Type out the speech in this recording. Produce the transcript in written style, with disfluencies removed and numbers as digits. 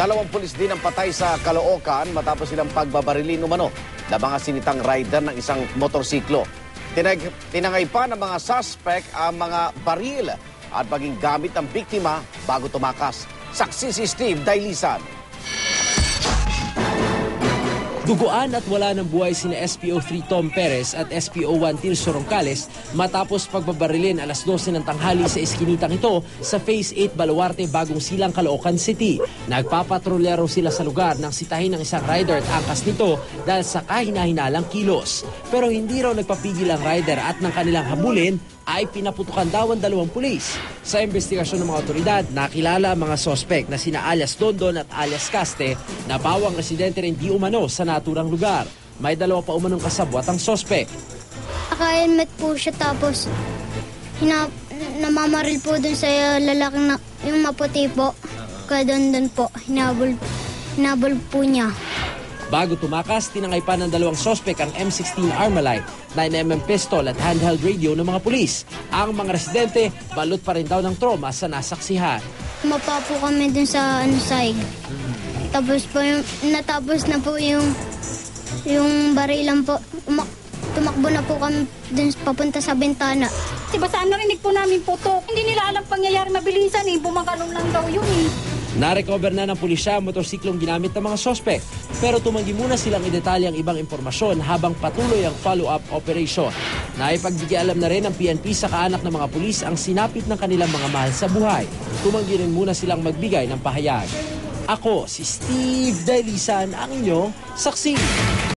Dalawang pulis din ang patay sa Caloocan matapos silang pagbabarilin umano na mga sinitang rider ng isang motorsiklo. Tinangay pa ng mga suspect ang mga baril at maging gamit ng biktima bago tumakas. Saksi si Steve Dailisan. Duguan at wala ng buhay sina SPO3 Tom Perez at SPO1 Tirso Roncales matapos pagbabarilin alas 12 ng tanghali sa eskinitang ito sa Phase 8 Baluarte, Bagong Silang, Caloocan City. Nagpapatrolyero sila sa lugar nang sitahin ng isang rider at angkas nito dahil sa kahina-hinalang kilos. Pero hindi raw nagpapigil ang rider at nang kanilang habulin ay pinaputukan daw ang dalawang pulis. Sa investigasyon ng mga otoridad, nakilala ang mga sospek na sina alias Dondon at alias Caste na bawang residente rin di umano sa naturang lugar. May dalawa pa umanong kasabwat ang sospek. Naka-helmet po siya tapos namamaril po dun sa lalaking yung maputi po. Kaya Dondon po, hinabol po niya. Bago tumakas, tinangay pa ng dalawang sospek ang M16 Armalite, 9mm pistol at handheld radio ng mga pulis. Ang mga residente, balot pa rin daw ng trauma sa nasaksihan. Mapa po kami dun sa saig. Tapos po natapos na po yung barilan po. Tumakbo na po kami dun papunta sa bintana. Diba saan narinig po namin putok? Hindi nila alam pangyayari mabilisan bumagalong lang daw yun Narecover na ng pulisya ang motorsiklong ginamit ng mga sospek. Pero tumanggi muna silang idetalye ang ibang impormasyon habang patuloy ang follow-up operation. Naipagbigialam na rin ng PNP sa kaanak ng mga pulis ang sinapit ng kanilang mga mahal sa buhay. Tumanggi rin muna silang magbigay ng pahayag. Ako, si Steve Dailisan, ang inyong saksi.